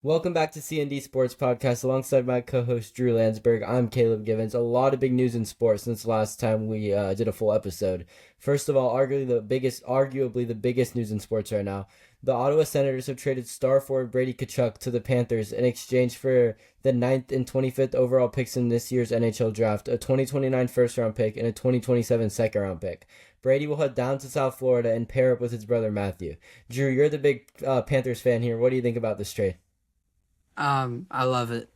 Welcome back to C&D Sports Podcast alongside my co-host Drew Landsberg. I'm Caleb Givens. A lot of big news in sports since the last time we did a full episode. First of all, arguably the biggest news in sports right now. The Ottawa Senators have traded star forward Brady Tkachuk to the Panthers in exchange for the 9th and 25th overall picks in this year's NHL draft, a 2029 first-round pick, and a 2027 second-round pick. Brady will head down to South Florida and pair up with his brother Matthew. Drew, you're the big Panthers fan here. What do you think about this trade? I love it.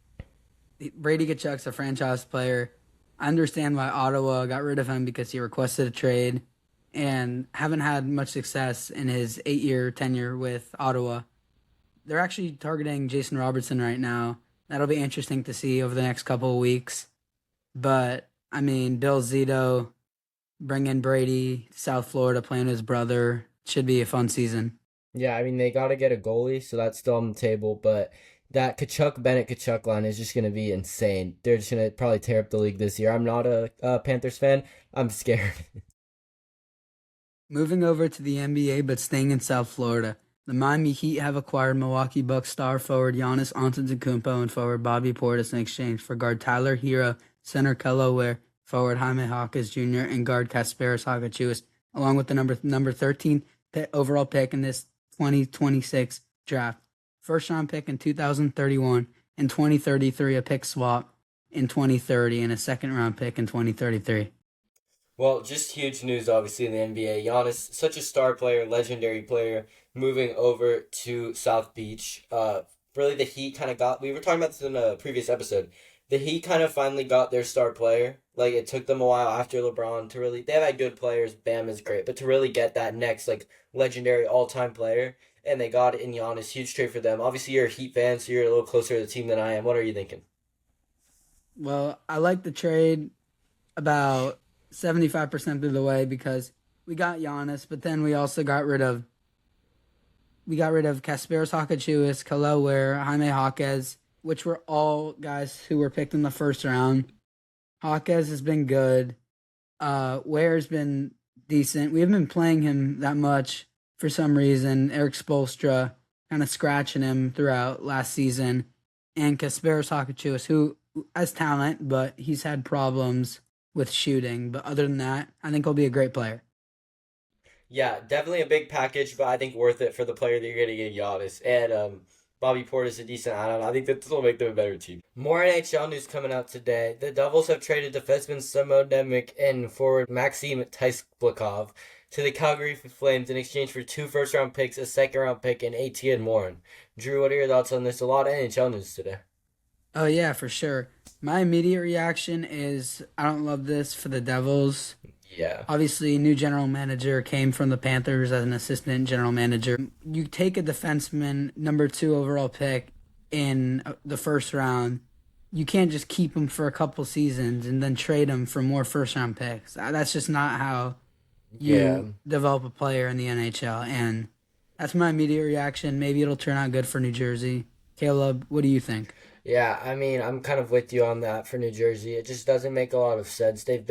Brady Tkachuk's a franchise player. I understand why Ottawa got rid of him because he requested a trade and haven't had much success in his 8-year tenure with Ottawa. They're actually targeting Jason Robertson right now. That'll be interesting to see over the next couple of weeks. But, I mean, Bill Zito, bring in Brady, South Florida, playing his brother. Should be a fun season. Yeah, I mean, they got to get a goalie, so that's still on the table, but that Bennett Kachuk line is just going to be insane. They're just going to probably tear up the league this year. I'm not a Panthers fan. I'm scared. Moving over to the NBA, but staying in South Florida, the Miami Heat have acquired Milwaukee Bucks star forward Giannis Antetokounmpo and forward Bobby Portis in exchange for guard Tyler Hero, center Kello Ware, forward Jaime Jaquez Jr., and guard Kasparis Hakachuis, along with the number 13 overall pick in this 2026 draft. First round pick in 2031 and 2033, a pick swap in 2030, and a second round pick in 2033. Well, just huge news, obviously, in the NBA. Giannis, such a star player, legendary player, moving over to South Beach. Really, the Heat kind of we were talking about this in a previous episode. The Heat kind of finally got their star player. Like, it took them a while after LeBron to really, they have had good players, Bam is great, but to really get that next, like, legendary all-time player, and they got it in Giannis, huge trade for them. Obviously, you're a Heat fan, so you're a little closer to the team than I am. What are you thinking? Well, I like the trade about 75% of the way because we got Giannis, but then we also got rid of Kasparis Hakachuis, Kello Ware, Jaime Jaquez, which were all guys who were picked in the first round. Jaquez has been good. Ware's been decent. We haven't been playing him that much for some reason. Eric Spoelstra kind of scratching him throughout last season. And Kasparis Hakachuis, who has talent, but he's had problems with shooting. But other than that, I think he'll be a great player. Yeah, definitely a big package, but I think worth it for the player that you're going to get Giannis. And Bobby Portis a decent add-on. I think this will make them a better team. More NHL news coming out today. The Devils have traded defenseman Samo Nemec and forward Maxim Tysplakov to the Calgary Flames in exchange for 2 first-round picks, a second-round pick, and ATN Warren. Drew, what are your thoughts on this? A lot of NHL news today. Oh, yeah, for sure. My immediate reaction is I don't love this for the Devils. Yeah. Obviously, new general manager came from the Panthers as an assistant general manager. You take a defenseman, number 2 overall pick in the first round. You can't just keep him for a couple seasons and then trade him for more first round picks. That's just not how Yeah. you develop a player in the NHL. And that's my immediate reaction. Maybe it'll turn out good for New Jersey. Caleb, what do you think? Yeah, I mean, I'm kind of with you on that for New Jersey. It just doesn't make a lot of sense. They've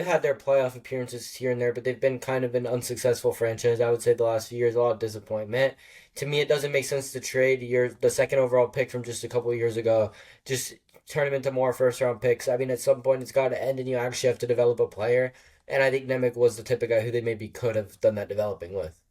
had their playoff appearances here and there, but they've been kind of an unsuccessful franchise. I would say the last few years, a lot of disappointment. To me, it doesn't make sense to trade the second overall pick from just a couple of years ago. Just turn them into more first round picks. I mean, at some point, it's got to end, and you actually have to develop a player. And I think Nemec was the type of guy who they maybe could have done that developing with.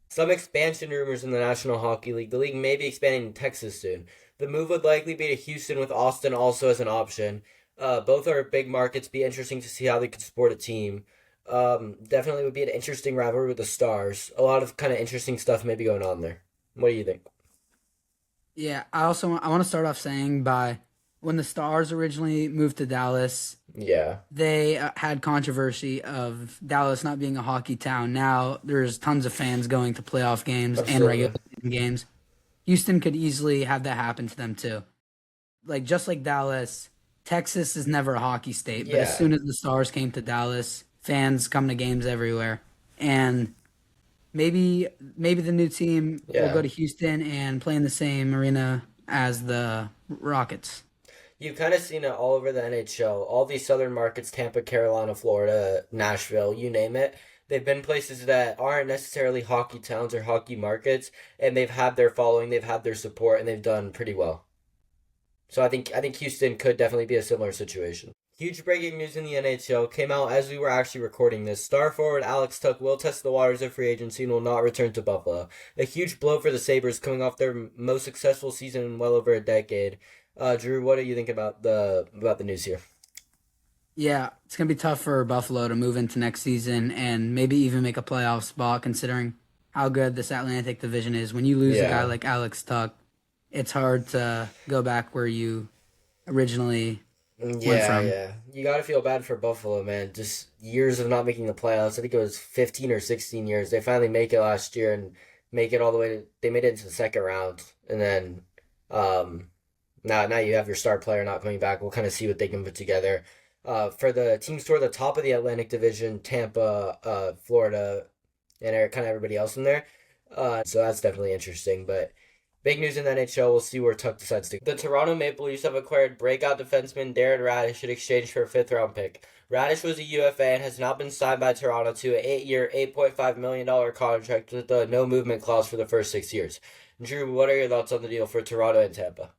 Some expansion rumors in the National Hockey League. The league may be expanding to Texas soon. The move would likely be to Houston with Austin also as an option. Both are big markets. Be interesting to see how they could support a team. Definitely would be an interesting rivalry with the Stars. A lot of kind of interesting stuff may be going on there. What do you think? Yeah, I want to start off saying by when the Stars originally moved to Dallas, Yeah, they had controversy of Dallas not being a hockey town. Now there's tons of fans going to playoff games and regular absolutely. season games. Houston could easily have that happen to them too. Like just like Dallas, Texas is never a hockey state, but as Yeah, soon as the Stars came to Dallas, fans come to games everywhere. And maybe the new team will yeah. go to Houston and play in the same arena as the Rockets. You've kind of seen it all over the NHL. All these southern markets, Tampa, Carolina, Florida, Nashville, you name it. They've been places that aren't necessarily hockey towns or hockey markets, and they've had their following, they've had their support, and they've done pretty well. So I think Houston could definitely be a similar situation. Huge breaking news in the NHL came out as we were actually recording this. Star forward Alex Tuck will test the waters of free agency and will not return to Buffalo. A huge blow for the Sabres coming off their most successful season in well over a decade. Drew, what do you think about the news here? Yeah, it's gonna be tough for Buffalo to move into next season and maybe even make a playoff spot, considering how good this Atlantic division is. When you lose a guy Yeah. like Alex Tuck, it's hard to go back where you originally went Yeah, from. yeah. You got to feel bad for Buffalo, man. Just years of not making the playoffs. I think it was 15 or 16 years. They finally make it last year and make it all the way they made it into the second round. And then um now you have your star player not coming back. We'll kind of see what they can put together. For the teams toward the top of the Atlantic Division, Tampa, Florida, and kind of everybody else in there. So that's definitely interesting. But big news in the NHL. We'll see where Tuck decides to go. The Toronto Maple Leafs have acquired breakout defenseman Darren Raddysh in exchange for a fifth-round pick. Raddysh was a UFA and has now been signed by Toronto to an 8-year, $8.5 million contract with a no movement clause for the first 6 years. Drew, what are your thoughts on the deal for Toronto and Tampa?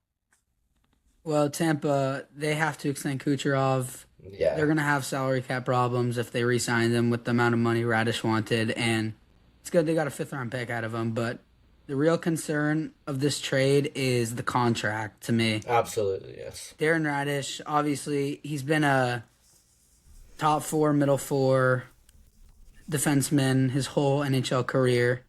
Well, Tampa, they have to extend Kucherov. They're Yeah. gonna have salary cap problems if they re-sign them with the amount of money Radish wanted, and it's good they got a fifth round pick out of him. But the real concern of this trade is the contract to me. Absolutely, yes. Darren Radish, obviously, he's been a top four, middle four defenseman his whole NHL career.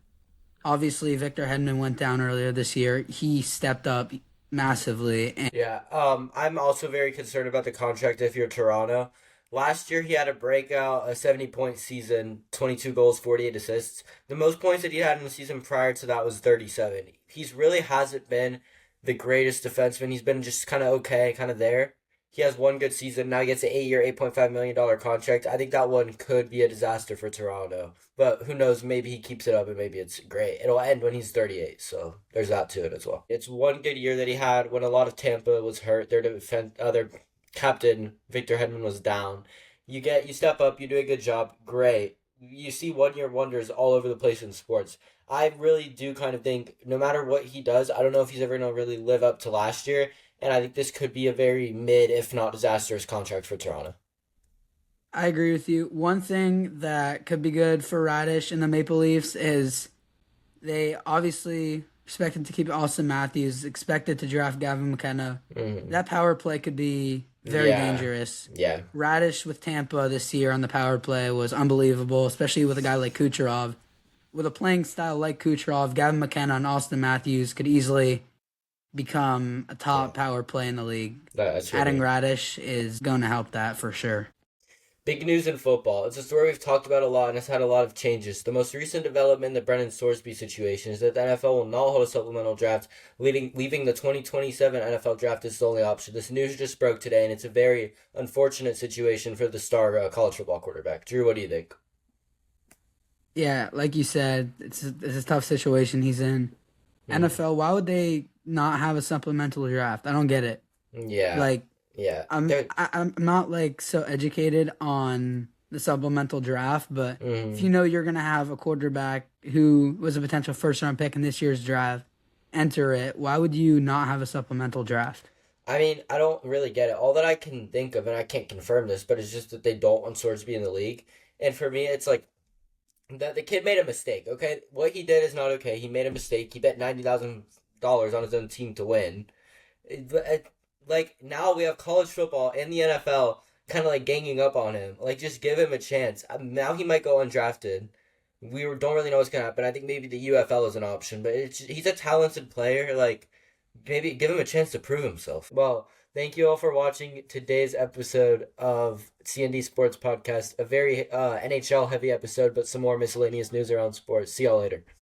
Obviously, Victor Hedman went down earlier this year. He stepped up massively, and Yeah, I'm also very concerned about the contract if you're Toronto. Last year he had a breakout, a 70-point season, 22 goals, 48 assists. The most points that he had in the season prior to that was 37. He's really hasn't been the greatest defenseman. He's been just kind of okay, kind of there. He has one good season. Now he gets an 8-year, $8.5 million contract. I think that one could be a disaster for Toronto. But who knows? Maybe he keeps it up and maybe it's great. It'll end when he's 38. So there's that to it as well. It's one good year that he had when a lot of Tampa was hurt. Their captain Victor Hedman was down. You step up. You do a good job. Great. You see 1 year wonders all over the place in sports. I really do kind of think no matter what he does, I don't know if he's ever gonna really live up to last year. And I think this could be a very mid, if not disastrous, contract for Toronto. I agree with you. One thing that could be good for Radish and the Maple Leafs is they obviously expected to keep Austin Matthews, expected to draft Gavin McKenna. Mm. That power play could be very Yeah, dangerous. yeah, Radish with Tampa this year on the power play was unbelievable, especially with a guy like Kucherov. With a playing style like Kucherov, Gavin McKenna and Austin Matthews could easily become a yeah. top power play in the league. That's Adding really Radish is going to help that for sure. big news in football. It's a story we've talked about a lot and it's had a lot of changes. The most recent development in the Brennan Sorsby situation is that the NFL will not hold a supplemental draft, leaving the 2027 NFL draft as the only option. This news just broke today, and it's a very unfortunate situation for the star college football quarterback. Drew, what do you think? Yeah, like you said, it's a tough situation he's in. Mm. NFL, why would they not have a supplemental draft? I don't get it. Yeah, Like yeah. I'm not like so educated on the supplemental draft, but if Mm. you know you're gonna have a quarterback who was a potential first round pick in this year's draft enter it, why would you not have a supplemental draft? I mean, I don't really get it. All that I can think of, and I can't confirm this, but it's just that they don't want Sorsby in the league. And for me, it's like that the kid made a mistake. Okay, what he did is not okay. He made a mistake. He bet $90,000 on his own team to win. Like now we have college football and the NFL kind of like ganging up on him. Like just give him a chance. Now he might go undrafted. Don't really know what's gonna happen. I think maybe the UFL is an option, but he's a talented player. Like maybe give him a chance to prove himself. Well, thank you all for watching today's episode of CND Sports Podcast. A very NHL heavy episode, but some more miscellaneous news around sports. See y'all later.